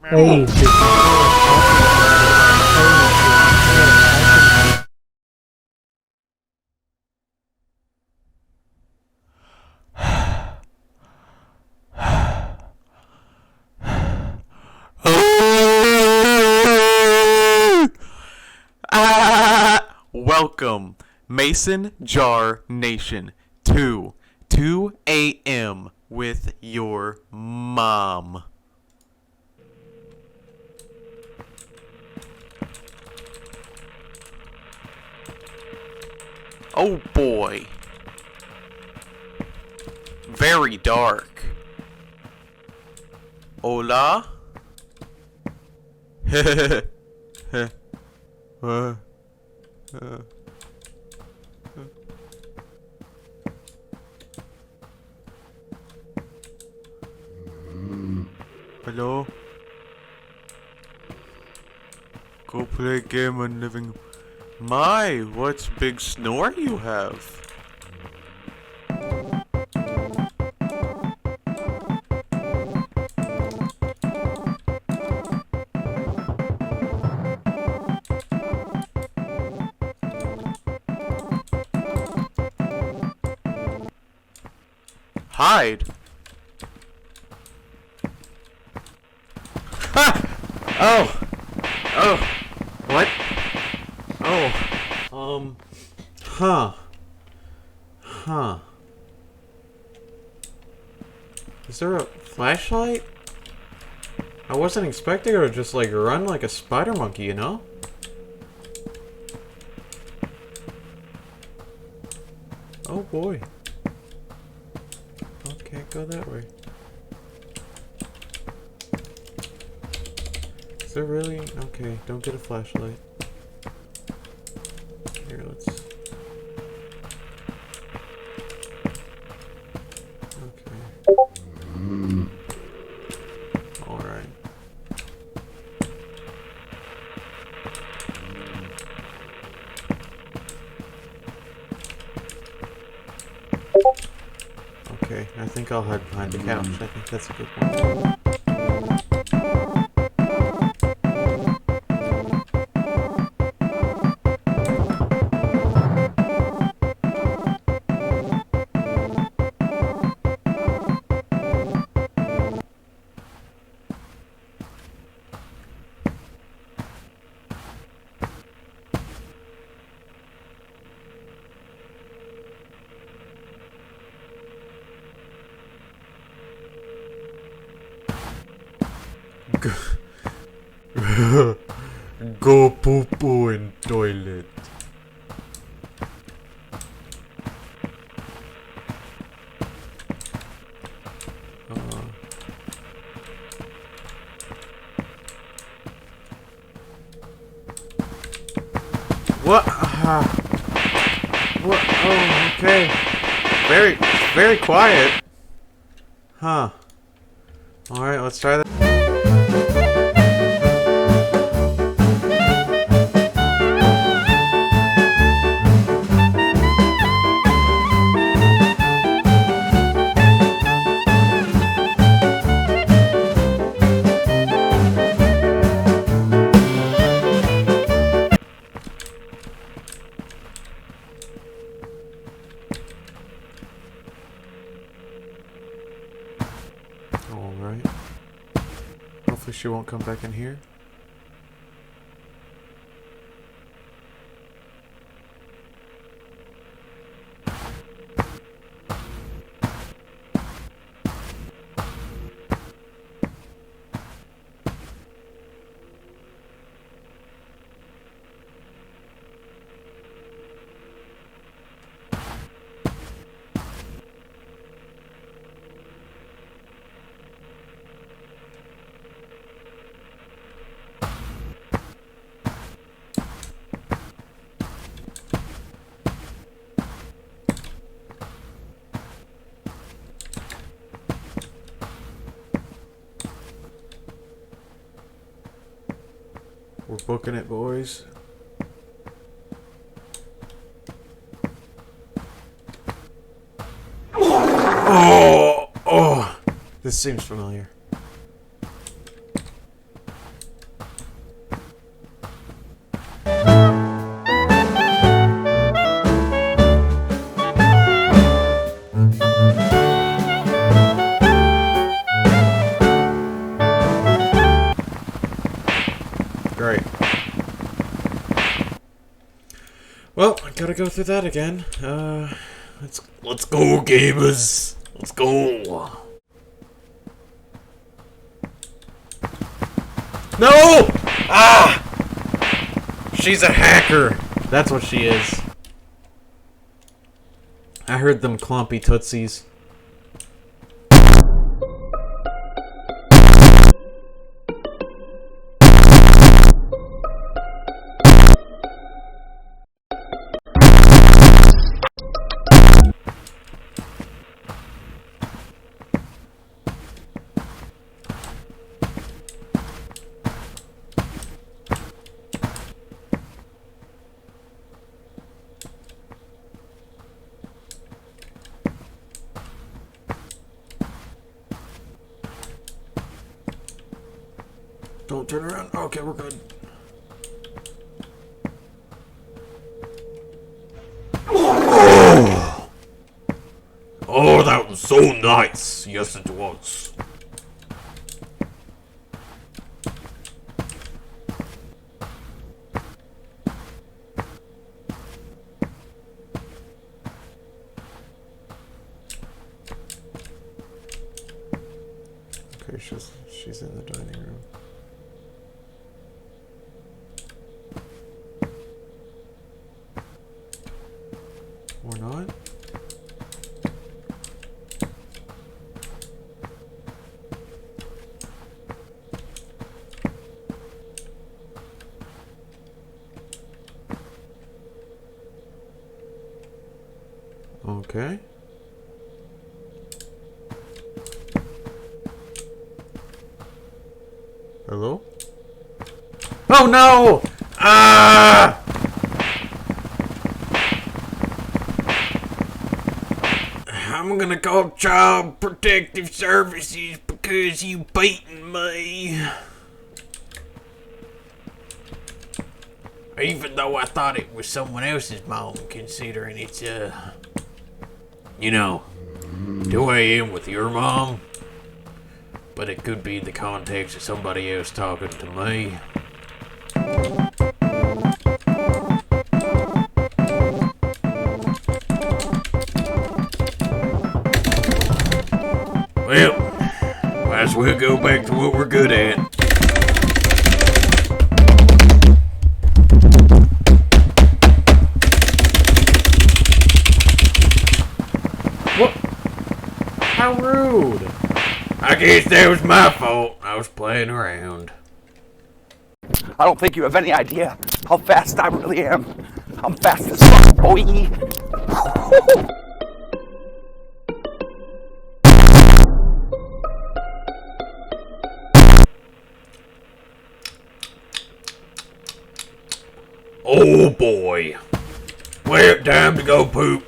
Hey, Welcome, Mason Jar Nation, to 2 a.m. with your mom. Oh boy. Very dark. Hola? Hello? Go play a game on living. My, what big snore you have. Hide. Ah! Oh! Oh! What? Oh. Huh. Huh. Is there a flashlight? I wasn't expecting her to just like run like a spider monkey, you know? Oh boy. Oh, can't go that way. Is there really? Okay, don't get a flashlight. Here, let's... Okay. Alright. Okay, I think I'll hide behind the couch. I think that's a good one. Go poo poo in toilet. What? What? Oh, okay. Very quiet. Huh. Alright, let's try that. Alright. Hopefully she won't come back in here. We're booking it, boys. Oh! This seems familiar. Gotta go through that again. Let's go, gamers. Let's go. No! Ah! She's a hacker. That's what she is. I heard them clumpy tootsies. Don't turn around. Okay, we're good. Oh! Oh, that was so nice. Yes, it was. Okay, she's in the dining room. Or not? Okay. Hello? Oh no! Ah! I'm gonna call Child Protective Services because you beaten me. Even though I thought it was someone else's mom, considering it's, you know, 2 a.m. with your mom. But it could be the context of somebody else talking to me. Well, might as well go back to what we're good at. What? How rude. I guess that was my fault. I was playing around. I don't think you have any idea how fast I really am. I'm fast as fuck, boy. Oh boy. Well, time to go poop.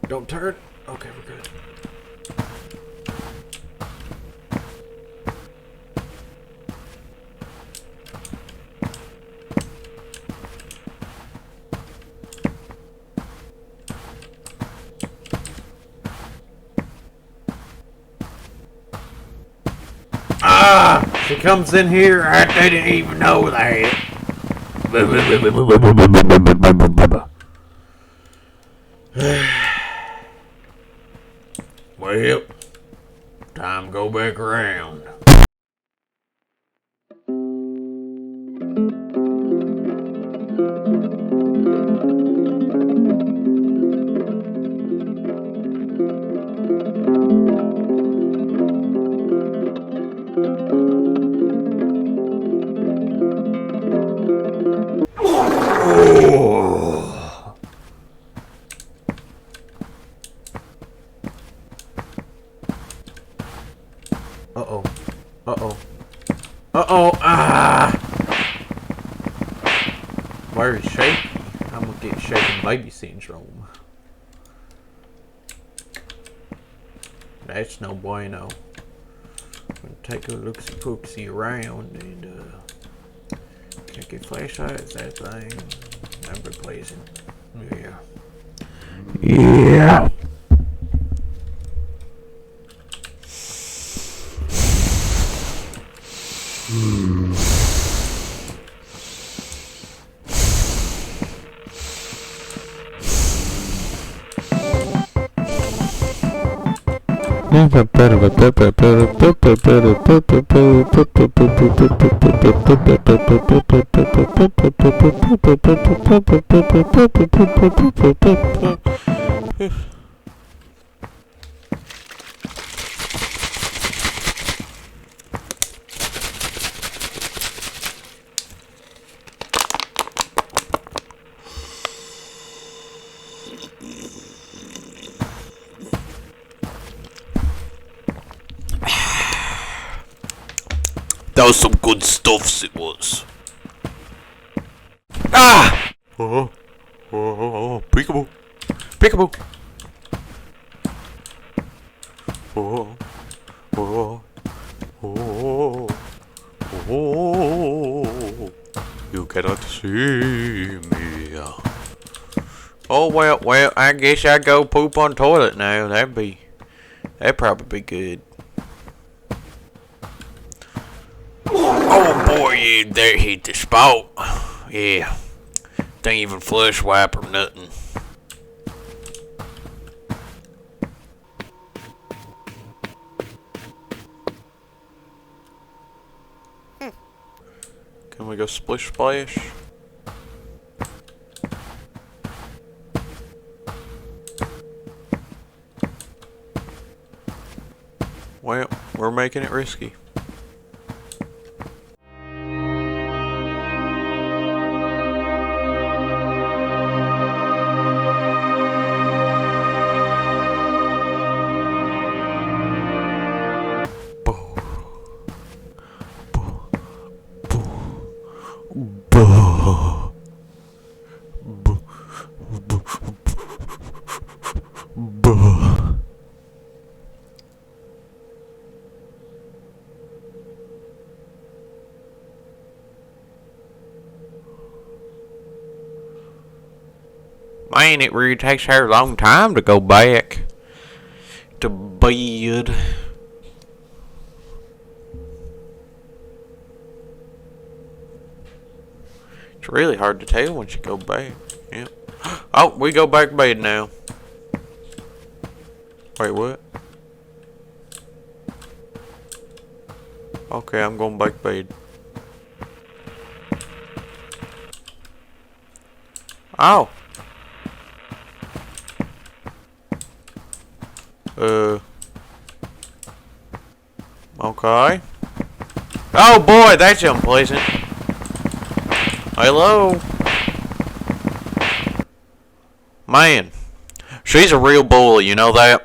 Don't turn. Okay, we're good. Ah! She comes in here. I didn't even know that. Well, time to go back around. Uh-oh. Uh-oh. Uh-oh. Ah. Very shaky. I'm gonna get shaking baby syndrome. That's no bueno. I'm gonna take a look-see around and check your flashlight. Is that thing? I'm replacing. Yeah. Yeah. That was some good stuff, it was. Ah! Peekaboo. Peekaboo. You cannot see me. Oh, well, I guess I go poop on toilet now. That'd probably be good. Oh boy, yeah, that hit the spot. Yeah. Didn't even flush wipe or nothing. Can we go splish splash? Well, we're making it risky. Man, it really takes her a long time to go back to bed. It's really hard to tell when she go back. Yep. Oh, we go back to bed now. Wait, what? Okay, I'm going back to bed. Oh. Okay. Oh boy, that's unpleasant. Hello? Man, she's a real bully, you know that?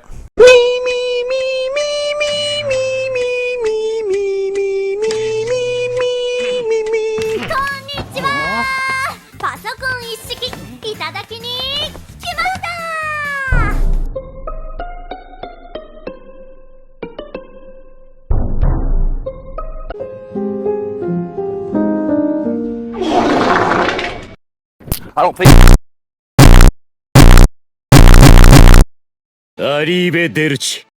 I don't think. アリーベ・デルチ